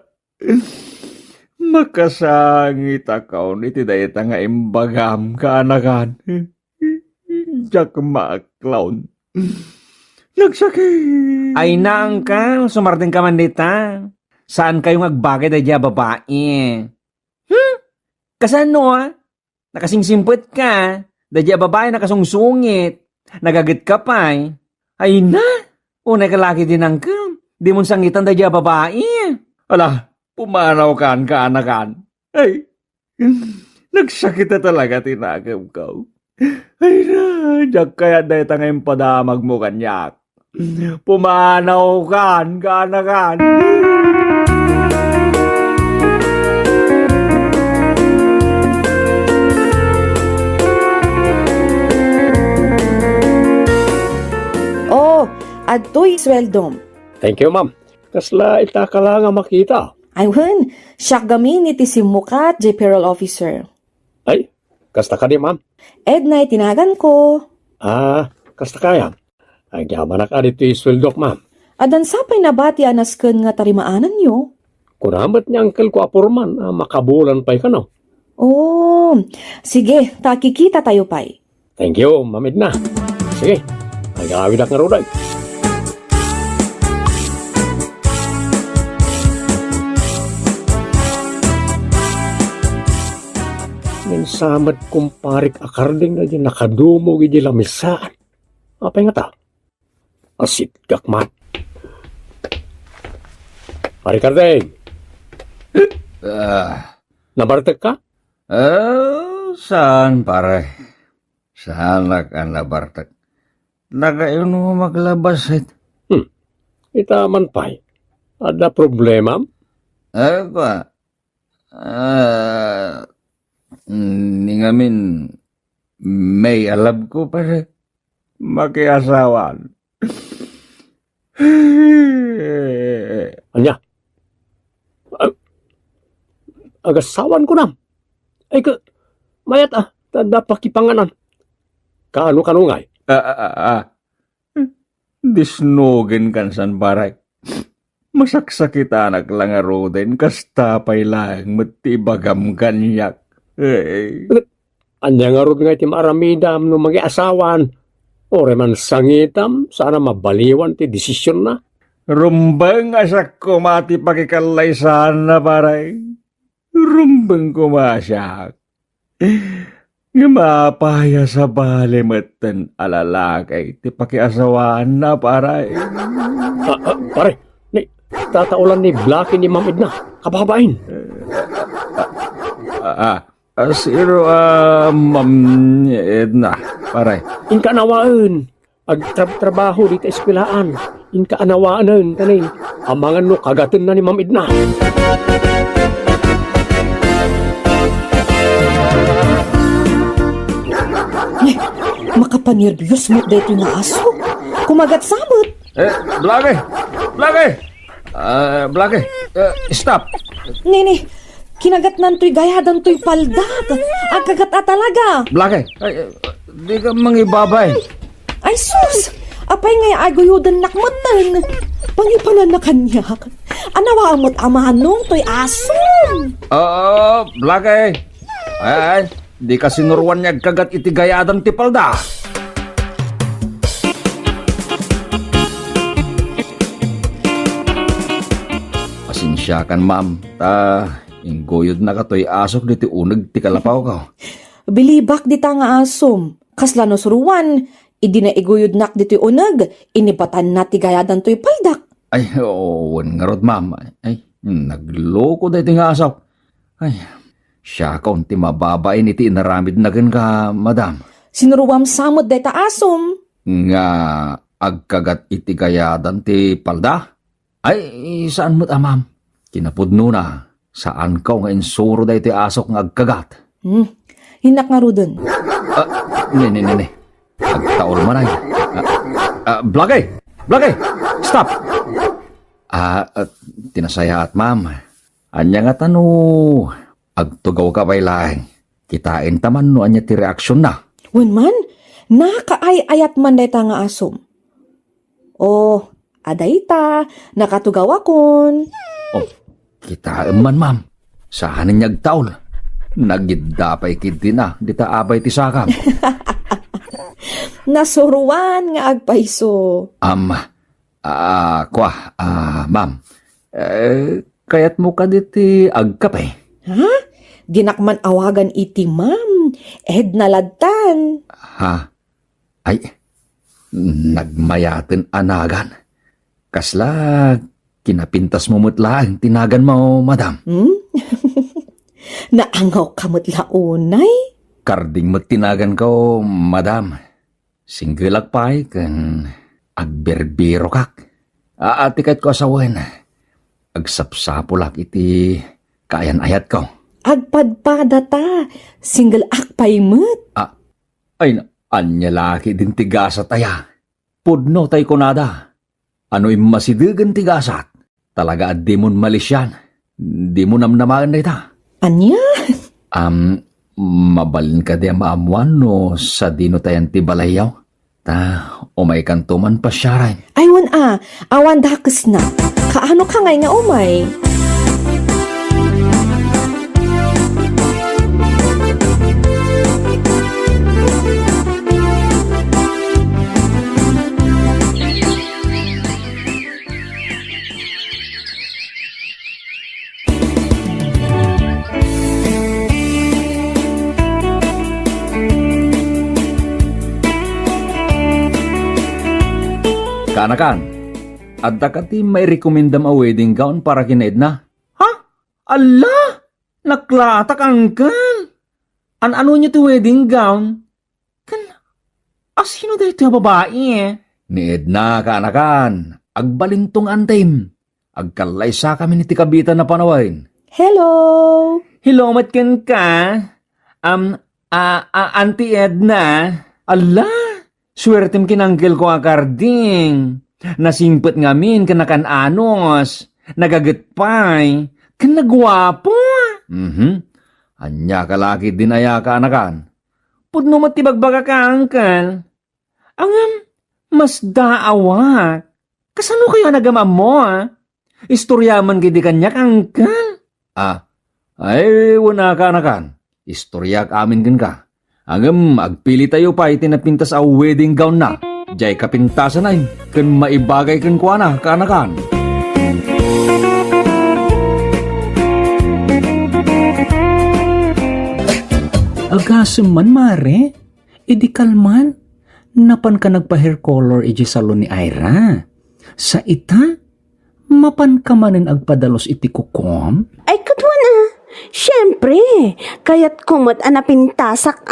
S3: Makasangit akaw ni ti day nga imbagam ka anakan. Jack ma-clown. Nagsakit. Ay na, angkal. Sumardin ka man dita. Saan kayong agbagay da dya babae? Kasano Nakasingsimpwet ka. Da dya babae nakasungsungit. Nagagit ka pa Ay na. Unay kalaki din, angkal. Di mo sangitan da dya babae. Ala, pumanaw ka anakan. Ay, nagsakit na talaga tinagam ka. Ay na, diyak kaya dahil tangayong padamag mo kanyak. Pumanaw kan, anakan.
S6: Adtoy sweldom.
S5: Thank you, ma'am. Kasla ita ka lang nga makita.
S6: Ayun, siya gamin iti simukat, J. Payroll Officer.
S5: Ay, kasta ka di, ma'am.
S6: Edna, tinagan ko.
S5: Kasta kaya. Ay, gamanak adito isweldok, ma'am.
S6: Adan sapay na ba ti anasken nga tarimaanan nyo?
S5: Kunamat niya angkel ko apurman, makabulan pa'y ka no.
S6: Oh, sige, takikita tayo pa'y.
S5: Thank you, Ma'am Edna. Sige, magawid ak nga roday. Ngayon samad kumparik akarding na dyan nakadumog iti lamisaan. Apay nga ta? Asit gakmat. Pari Kardeng, nabartag ka?
S3: Saan pare? Saan ka nabartag? Nagayon mo maglabas
S5: Itaman pa'y. Ada problema?
S3: ba? Ni ngamin may alab ko pare. Makiasawan.
S5: Anya? Agasawan ko na. Ay ka, mayat tada pakipanganan. Kano ngay?
S3: Disnogin kan san baray. Masaksakita naglangaro din kastapay lang matibagam kanyak.
S5: Anya nga rin nga iti maaramidam no mag-asawan. Ore man sangitam, sana mabaliwan ti desisyon na.
S3: Rumbang asak ko mati pakikalay sana baray. Rumbang kumasyak. Nga mapaya sa balimatan alalakay ti pakiasawaan na paray.
S5: Pare, tataulan ni Blackie ni Ma'am Edna. Kababain.
S3: Siro Ma'am Edna paray.
S5: Inka anawaan. Agtrabaho di ka eskwelahan. Inka anawaan tanay. Amangan no kagatan na ni Ma'am Edna.
S6: Makapanirbyos mo dito nga aso. Kumagat samot.
S3: Blackie! Blackie! Stop!
S6: Nini, kinagat nantoy gayadan to'y paldag. Ang kagat talaga.
S3: Blackie! Di ka mangibabay.
S6: Ay sus! Apay nga aguyudan nakmatan. Pangipanan na kanyak. Anawa amot amahan nung to'y aso.
S3: Blackie! Ay, di ka sinuruan niya kagat iti gayadan ti palda. Pasensya kan ma'am. Inggoyod na ka to'y asok diti unag ti kalapaw ka.
S6: Bilibak dita nga asom. Kasla no suruan. Idi na iguyod nak dito'y unag. Inibatan na ti gayadan to'y paldak.
S3: Ay, oo, nga rod ma'am. Ay, nagloko da iti nga asok. Ay, siya kaunti mababain iti inaramid na gan ka, madam.
S6: Sinuruwam samod deta asom.
S3: Nga agkagat iti gayadan ti palda? Ay, saan mo't ma'am? Kinapudno na. Saan ka nga insuro da iti asok nga agkagat?
S6: Hinak nga rudon.
S3: Nene. Agtaol man ay. Blackie! Stop! Tinasaya at ma'am. Anya nga tano, agtugaw ka bay lang. Kitain taman no anya ti reaksyon na.
S6: Wen man, nakaay-ayat man deta nga asom. Oh, adayta, nakatugaw akon.
S3: Oh, kitain man ma'am. Saan niya agtaol? Nagidapay kiti na, dita abay ti sakam.
S6: Nasuruan nga agpaiso.
S3: Ma'am. Kayat mo ka diti agkapay.
S6: Ha? Dinakman awagan iti ma'am. Edna ladtan.
S3: Ha? Ay, nagmayaten anagan. Kasla, kinapintas mo mutlaang tinagan mo, madam.
S6: Naangaw kamot launay.
S3: Karding mo tinagan ko, madam. Singgilak pa'y kan agberbiro kak. Atikat ko asawan. Agsapsapulak iti kayan ayat ko.
S6: Agpadpada ta. Single akpay mo't.
S3: Ay, anya laki din tigasat aya. Pudno tay kunada. Ano masidigan tigasat. Talaga di mon malisyan. Di mo namnamaan na ita.
S6: Anya?
S3: Mabalin ka di maamuan no sa dino tayan ti balayaw. Umay kantuman pa siya rin.
S6: Aywan awan dakas na. Kaano ka ngay nga umay?
S3: Kaanakan, adda ka ti may rekomendam a wedding gown para kina Edna. Ha? Ala! Naklatak angkan! Ano niya ti wedding gown? Sino dito yung babae Ni Edna, kaanakan, agbalintong antim. Agkalaysa kami ni ti kabitan na panawain.
S6: Hello!
S3: Hello, matkan ka? Auntie Edna? Ala, swertem kinangkel ko akarding. Nasimpet ngamin kanakananos. Nagagatpay. Kanagwapo. Anya kalaki din aya ka anakan. Pudno matibagbaga ka, uncle. Mas daawa. Kasano kayo nagamam mo, Istoryaman gidi kanyak, uncle. Ay, wala ka anakan. Istoryak amin gan ka. Agpili tayo pa itinapintas a wedding gown na. Jay kapintasan ay, kan maibagay kan kwa na, kaanakan.
S7: Agasem man, mare. Idi kalman. Napan ka nagpa-hair color iji salon ni Ira. Sa ita, mapan ka manin agpadalos iti kukom?
S1: Ay, katwa na. Siyempre, kaya't kumot anapintasak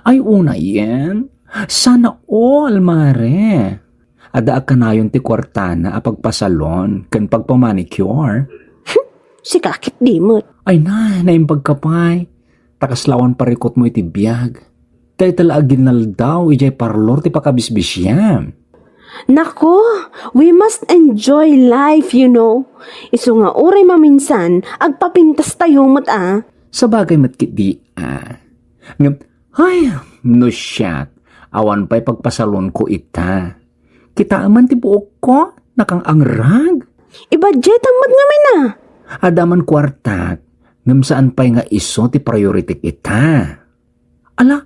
S7: Ay, una yan. Sana all, mare. Ada ka na yung ti kwartana apagpasalon kan pagpamanicure.
S1: Si kakit dimot.
S7: Ay na, naimbag ka pa'y. Takaslawan parikot mo iti biyag. Tay talaginal daw, ijay parlor ti pakabisbisyam.
S1: Nako, we must enjoy life, you know. Isu nga oray maminsan, agpapintas tayo mo't
S7: Sa bagay matkit di ay, no shot. Awan pa'y pagpasalon ko ita. Kita aman ti buok ko, nakang angrag.
S1: Ibudget ang mat ngamin
S7: Adaman kwartat, ngam saan pa'y nga iso ti priority ita. Ala,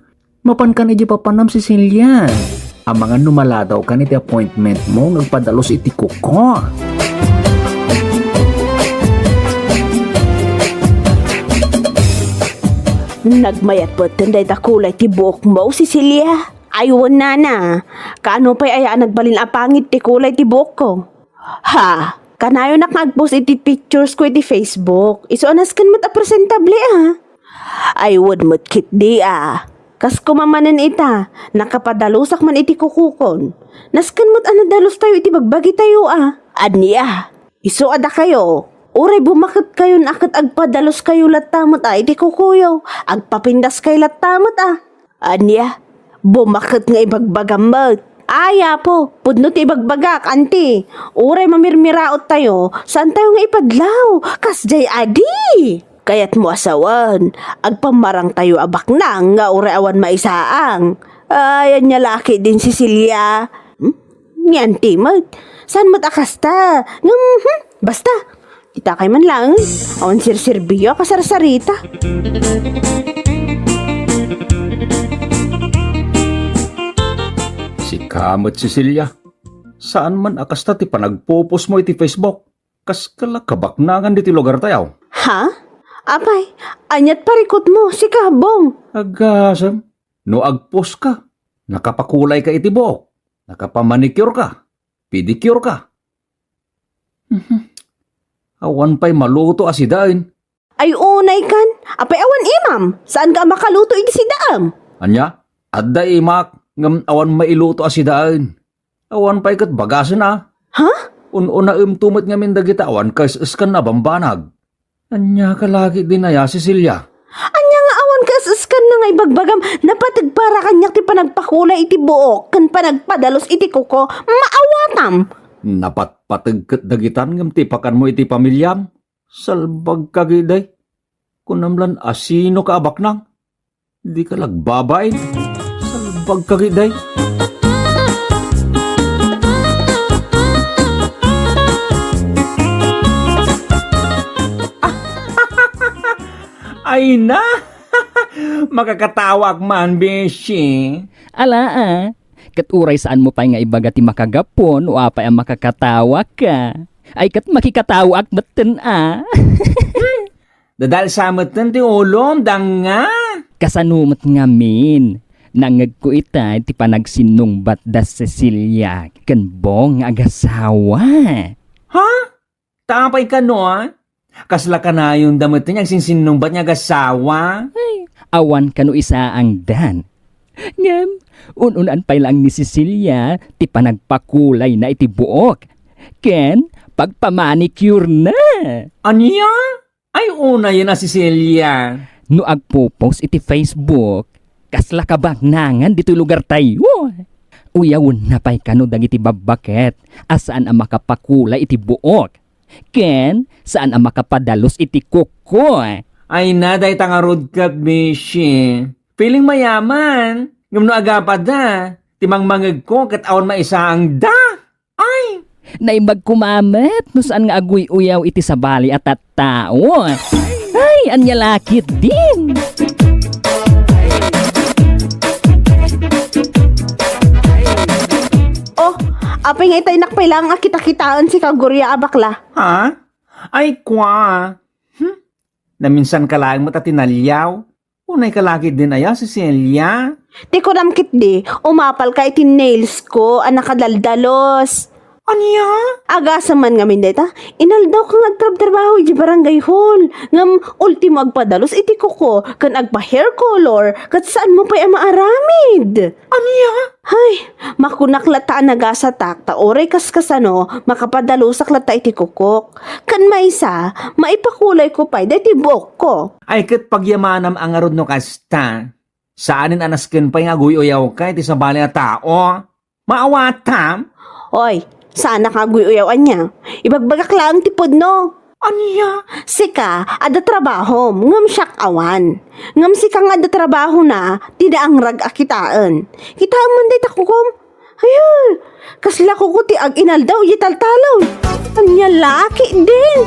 S7: mapan ka ni di papanam si Celia. Ang mga numaladaw ka ni ti appointment mo, nagpadalos iti kuko.
S1: Nagmayat po tinday ta kulay ti buok mo, Cecilia. Aywan na. Kaano pa'y ayaan nagbalin apangit ti kulay ti buok ko? Ha? Kanayo nakagpost iti pictures ko iti Facebook. Iso anas kan mat presentable Ay would mo't kit di Kas kumamanan ita, nakapadalusak man iti kukukon. Naskan mo't anadalos tayo iti bagbagi tayo Adni iso ada kayo. Uray bumakit kayo nakit agpadalos kayo latamot iti kukuyo. Agpapindas kayo latamot Adni bumakit nga ibagbagamot. Aya po, pudno ti ibagbagak, anti. Uray mamirmiraot tayo, saan tayo nga ipadlaw? Kasjay adi. Kaya't mo asawan, agpamarang tayo abaknang nga uray awan maisaang. Ayan niya laki din si Celia. Ni anti mag, saan matakasta? Basta, kita kay man lang. Awan sirsirbiyo kasarsarita.
S3: Si Kamot Cecilia, saan man akasta ti panagpopos mo iti Facebook? Kas kalakabaknangan di ti lugar tayaw.
S1: Ha? Apay, anyat parikot mo, si Kabong.
S3: Agasam, no agpos ka, nakapakulay ka iti buhok, nakapamanicure ka, pedicure ka. Awan pa'y maluto asidain.
S1: Ay unay kan, apay awan imam, saan ka makaluto iti sidaam?
S3: Anya, adda imak, ngam awan mailuto asidain. Awan pa'y kat bagasan
S1: Ha?
S3: Una tumot ngamin dagita awan kas iskan na bambanag. Anya ka lagi din aya, Cecilia.
S1: Anya nga awan kasaskan na nga ibagbagam, napatagpara kanyak ti panagpakulay iti buok, kan panagpadalos iti kuko, maawatam.
S3: Napatpatagkat dagitan ngam tipakan mo iti pamilyam. Salbag kagiday. Kunamlan asino ka abaknang. Di ka lagbabain. Salbag kagiday. Ay na! Makakatawag man, Beshi.
S8: Ala kat uray saan mo pa nga ibaga ti makagapon o apay ang makakatawa ka. Ay kat makikatawa ak baten
S3: Dadal samot ti ulom, danga.
S8: Kasanumot nga min. Nangag ko ita ti panagsinungbat da Cecilia ken Bong nga agasawa.
S3: Ha? Tapay ka no, kasla ka na yung damit niya sinsinong ba't niya gasawa?
S8: Awan kanu isa ang dan. Ngem, ununan pa lang ni Cecilia ti panagpakulay na iti buok. Ken, pagpamanicure na.
S3: Anya? Ay una yun na si Celia.
S8: No agpo-post iti Facebook, kasla ka bang nangan dito lugar tayo. Uyawon na pa'y kanu dagiti babaket, asaan ang makapakulay iti buok. Ken, saan ang makapadalos iti kuko.
S3: Ay na, day tangarod ka, Bishi. Feeling mayaman. Ngumno agapad da. Timang mangag ko kat awan maisaang da. Ay!
S8: Naibag kumamet, no saan nga aguy uyaw iti sabali at tao. Ay, anya lakit din.
S1: Oh, apay nga itay nakpay lang kita-kitaan si Kagurya abakla.
S3: Ha? Ay kwa. Naminsan ka lang matatinalyaw. Unay kalaki din aya si Celia.
S1: Di ko ramkit di, umapal ka iti nails ko, anak kadaldalos.
S3: Anya?
S1: Agasa man nga mindeta, inaldaw kang agtrab-trabaho iti barangay hall. Ngam ultimo agpadalos iti kuko, kan agpa-hair color, kat saan mo pa'y maaramid.
S3: Anya?
S1: Ay, makunaklata nagasa tak, ta oray kaskasano, makapadalos aklata iti kukok. Kan maisa, maipakulay ko pa'y dati buok ko.
S3: Ay kat pagyamanam ang arod no kasta. Saanin anasken pa nga guyoyaw ka iti sa bali na tao? Maawatam?
S1: Oy, sana kaguyawan niya. Ibagbagak lang tipod no.
S3: Anya?
S1: Sika, ada trabaho, ngam siyak awan. Ngam sika nga ada trabaho na, tidak ang rag akitaan. Kitaan man day takukom. Ayun, kasla ko ti ag inaldaw yitaltalaw. Anya laki din.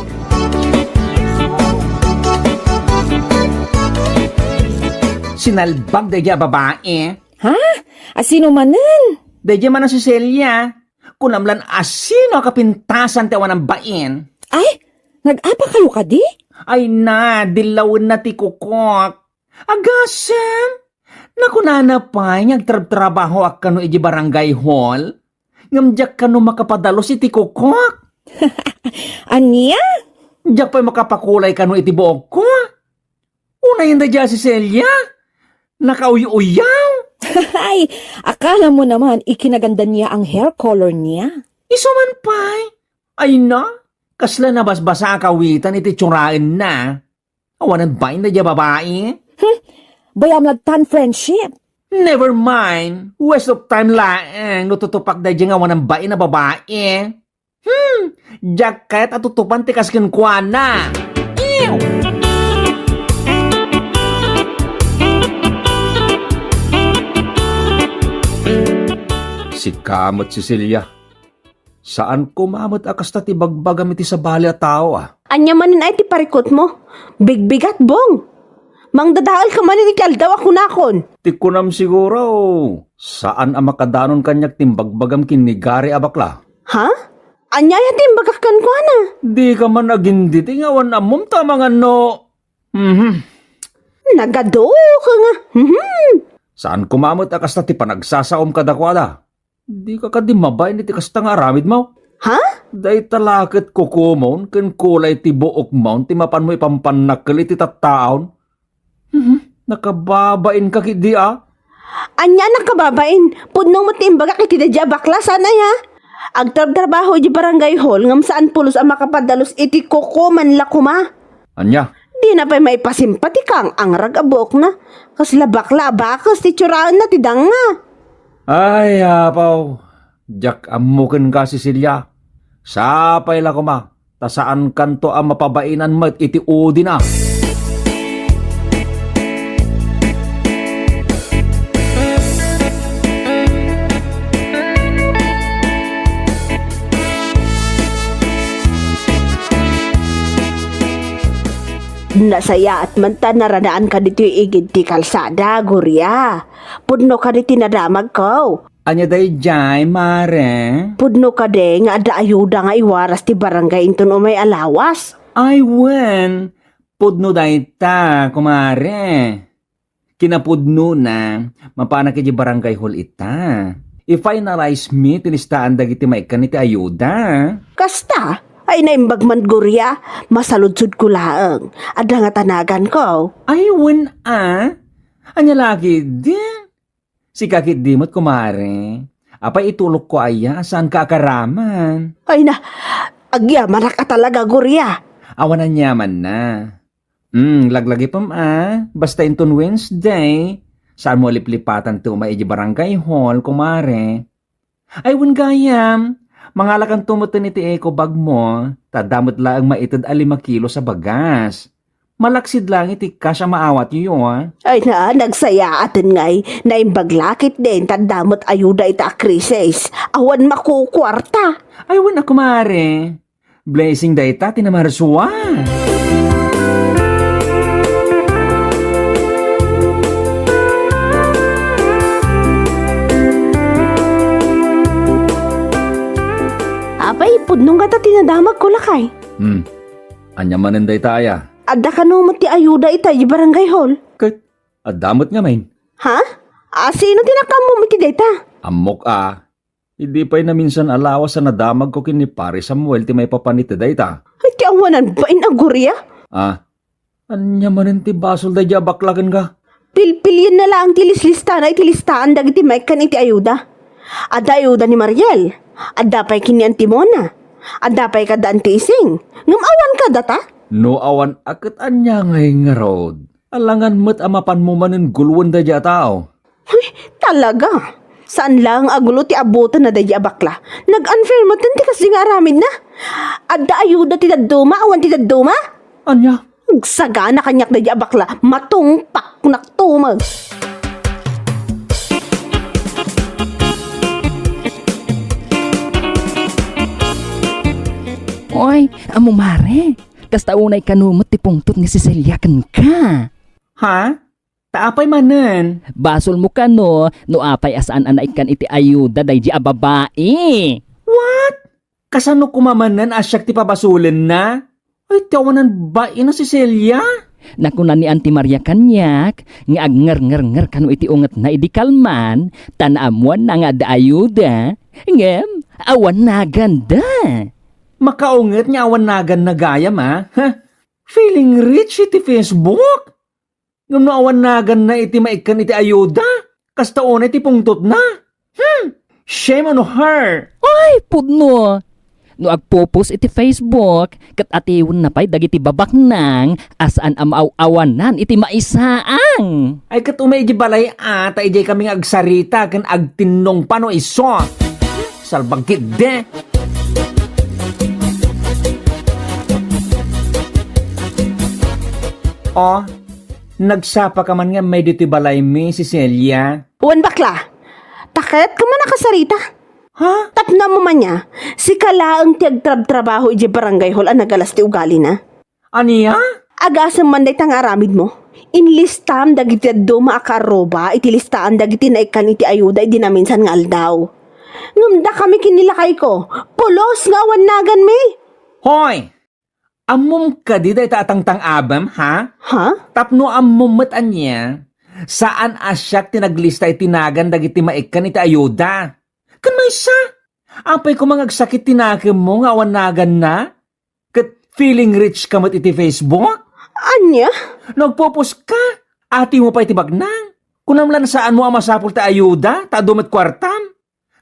S3: Sinalbag daya babae.
S6: Ha? Asino manen?
S3: Daya man si Celia. Kunamlan asino kapintasan tawa ng bain.
S6: Ay, nag-apa kayo ka di?
S3: Ay na, dilaw na ti kukok. Agasem, nakunana pa, nagtrabaho ak kano iji barangay hall. Ngamjak kano makapadalos iti kukok.
S6: Anya?
S3: Diyak pa'y makapakulay kano iti buok ko. Una yung dadya si Celia. Nakauy-uyaw.
S6: Ay, akala mo naman ikinaganda niya ang hair color niya.
S3: Isuman pa'y. Ay na, kasla na basbasa akawitan iti tsurain na. Awanan ba yung dadya babae?
S6: Bayam lagtan friendship.
S3: Never mind. Waste of time laeng. Nututupak dadya nga wanan ba na babae. Diyak kahit atutupan tikas kinkwana. Ew! Si Kamot Cecilia. Saan kumamot akas ta ti bagbagam iti sa bali a tao
S1: Anya manin ay ti parikot mo. Bigbigat bong. Mang dadaal ka man iti kaldaw ako nakon.
S3: Ti kunam siguro. Saan ang makadanon kanyak timbagbagam kinigari abakla?
S1: Ha? Anya yatim bagakan ko na.
S3: Di ka man agindi tingawan amom tama nga no.
S1: Nagado ka nga.
S3: Saan kumamot akas ta ti panagsasaom kadakwada? Di ka kadimabay ni ti kasta nga aramid mo.
S1: Ha?
S3: Day talakit kukumon ken kulay ti buok mo ti mapan mo ipampanakkel iti tattaon. Nakababain ka kidi
S1: Anya nakababain. Pudno mo timbaga kiti dadya bakla sana ya. Agtrab-trabaho di barangay hall ngam saan pulos ang makapadalos iti kuko man lakuma.
S3: Anya?
S1: Di na pa'y may pasimpati kang ang ragabok na. Kasla bakla bakas ti tsuraan na ti danga.
S3: Ay, apaw. Jak amukin ka, Cecilia. Sapay la kuma. Tasaan kanto ang mapabainan mo at iti udi na.
S1: Nasaya at manta naradaan ka dito igid ti kalsada, Gurya. Pudno ka di tinadamag ko.
S3: Anya day jay, mare?
S1: Pudno ka de nga ada ayuda nga iwaras ti barangay inton o may alawas.
S3: Ay, wen. Pudno day ta, kumare. kinapudno na mapana kay barangay hall ita. I-finalize mi tilistaan dagiti maikan iti ayuda.
S1: Kasta, ay naimbag man gurya, masaludsud ko laang. Ada nga tanagan ko.
S3: Ay, anya lagi din. Si kakit dimot kumare. Apay itulok ko aya saan ka akaraman.
S1: Ay na, agyaman ka talaga gurya.
S3: Awanan nyaman na. Laglagi pam basta inton Wednesday. Saan mo liplipatan to maiji barangay hall, kumare? Ay, gayam. Mangalakan tumutin iti eko bag mo, tadamot lang maitid 5 kilo sa bagas. Malaksid lang iti ka siya maawat yun.
S1: Ay na, nagsaya atin ngay, naimbaglakit din, tadamot ayuda ita krisis. Awan makukwarta.
S3: Ay, na kumare. Blessing dayta, tinamarsuan.
S1: Apay, pudnong kata tinadamag ko lakay.
S3: Anya manan dayta.
S1: Ada ka numot ti ayuda ita di barangay hall.
S3: Kat, adamot nga main.
S1: Ha? Sino tinakamumit ti data?
S3: Amok Hindi pa'y na minsan alawas sa nadamag ko kini pare Samuel ti may papanita dayta.
S1: Ay, ti awanan ba inagurya?
S3: Anya manan ti basol dayta baklagan ka?
S1: Pilpilyan na lang tilislistaan ay tilistaan dagiti maikan iti ayuda. Ada ayuda ni Mariel. Ada pa'y kini Antimona. Ada pa'y kada antising. Ngamawan ka data?
S3: No awan akit anya ngay nga road. Alangan mo't amapan mo manin gulwan dayta tao.
S1: Ay, talaga. Saan lang agulo ti abutan na dayta bakla? Nag-unfair mo ti kasi nga aramid na. Ada ayuda ti daduma, awan ti daduma?
S3: Anya?
S1: Sagana kanyak dayta bakla, matungpak naktumag.
S8: Oy, amo mare. Kasta unay kanumot ti pungtot ni Cecilia kan ka.
S3: Ha? Taapay manan.
S8: Basol mo ka no apay asaan anaikan iti ayuda day di ababae.
S3: What? Kasano kumamanan asyak ti pabasulen na? Ay, tawanan ba ina si Celia?
S8: Nakunan ni Auntie Maria kanyak, nga agnger-nger kanu iti unget na idikalman, tanamuan na nga da ayuda, ngem, awan na ganda.
S3: Makaunget nga awan nagan na gayam Feeling rich iti Facebook. Ngam no awan nagan na iti maikan iti ayuda. Kastaon iti pungtot na. Shame on her.
S8: Ay, pudno. No agpopos iti Facebook, kat atiwan na pa'y dagiti babak nang, asaan amaw-awanan iti maisaang.
S3: Ay kat umay balay ta ijay kaming agsarita kan agtinong pano iso. Salbagkit de. Nagsapa ka man nga may diti balay mi si Celia.
S1: Uwan bakla, takit ka man nakasarita.
S3: Ha?
S1: Tapna mo man niya, si kalaang tiagtrab-trabaho iji barangay hall ang nagalas ti ugali na.
S3: Aniya?
S1: Agasam man day tang aramid mo. Inlistam dagiti duma akaroba, itilistaan dagiti naikan iti ayuda iti naminsan nga aldaw. Ngumda kami kinilakay ko, pulos nga awan nagan mi.
S3: Hoy! Amom ka di day tatangtang abam, ha?
S1: Ha?
S3: Tapno amom anya. Saan asyak tinaglista itinagan dagiti maikan iti ayuda? Kan may sa? Apay ko mangagsakit tinakam mo nga awanagan na? Kat feeling rich ka mat iti Facebook?
S1: Anya?
S3: Nagpopos ka? Ati mo pa iti bagnang? Kunamlan saan mo ang masapul ta ayuda? Ta dumat kwartam?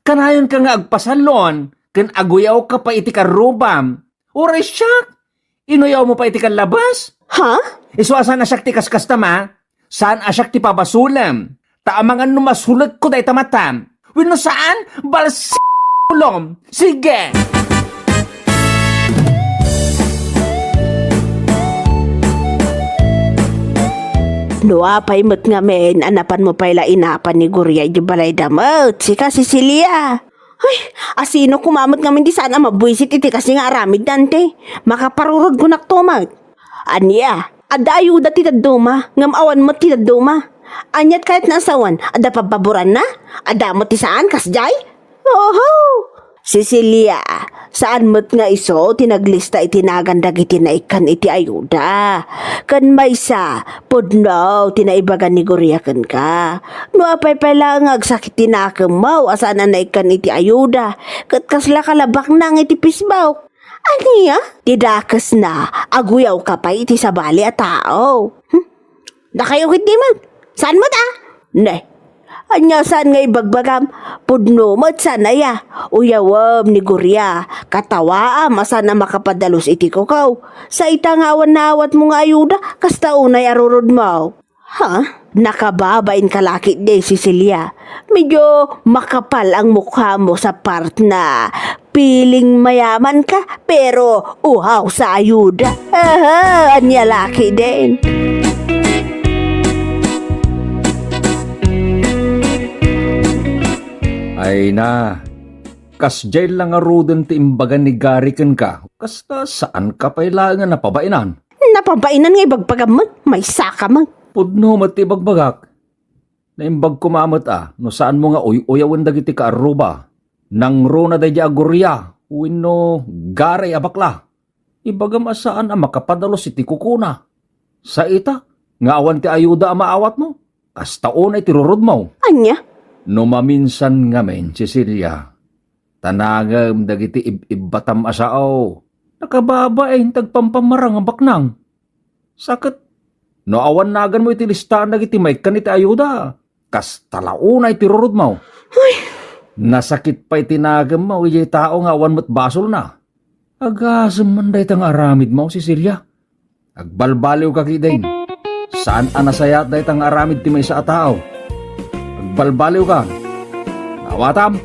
S3: Kanayon ka nga agpasalon? Kan aguyaw ka pa iti karubam? Oray siyak? Inuyaw mo pa iti kalabas?
S1: Ha?
S3: Iswasan na siyak ti kaskastama? Saan asyak ti pabasulam? Taamangan numasulat ko day tamatam? Wino saan? Balsalom! Sige!
S1: Nuapay mo't nga men, anapan mo pala inapan ni Gurya di balay damot, si Cecilia. Ay, asino kumamot nga men di sana mabuisit iti kasi nga aramid dante. Makaparurod ko naktumag. Anya, ada ayuda ti daduma, ngam awan mo ti daduma. Anyat kahit nasawan, ada pababuran na? Ada mo ti saan kasjay? Oho! Cecilia, saan mo't nga iso tinaglista itinagandag itinaikan iti ayuda. Kan maysa, pudno tinaibagan ni Guriakan ka. No apay pala nga agsakit tinakam mo asan na naikan iti ayuda. Kat kasla kalabak nang iti pisbaw. Aniya? Tidakas na, aguyaw ka pa iti sabali at tao. Nakayukit di man. Saan mo ta? Ne. Anya saan nga ibagbagam? Pudno mo't sana ya. Uyawam ni Gurya. Katawaam asan na makapadalos iti kukaw. Sa itangawan na awat mong ayuda, kasta unay arurod mo. Ha? Nakababain kalakit de Cecilia. Medyo makapal ang mukha mo sa part na piling mayaman ka pero uhaw sa ayuda. Aha, anya laki din.
S3: Ay na, kas jail lang aruden ti imbagan ni Gariken ka, kasta saan ka pailangan na pabainan?
S1: Napabainan nga ibagpagam mo, may saka mo.
S3: Pudno mati bagbagak. Naimbag kumamot no saan mo nga uyawan dagiti ka aruba. Nang rona day agurya, wino garay abakla. Ibagam asaan ang makapadalos iti kukuna. Sa ita, nga awan ti ayuda ang maawat mo, kas taon ay tirurod mo.
S1: Anya?
S3: No maminsan nga men, Cecilia, tanagam dagiti ibatam asao. Nakababa ay tagpampamarang ang baknang. Sakit. No awan nagan mo iti listahan dagiti may kaniti ayuda. Kas talauna iti rurod mo. Nasakit pa itinagam mo, ijay tao nga awan mo't basol na. Agasam man day tang aramid mo, Cecilia. Agbalbaliw ka kidain. Saan anasayat day tang aramid ti may sa tao? Agbalbaliw ka. Nawatam.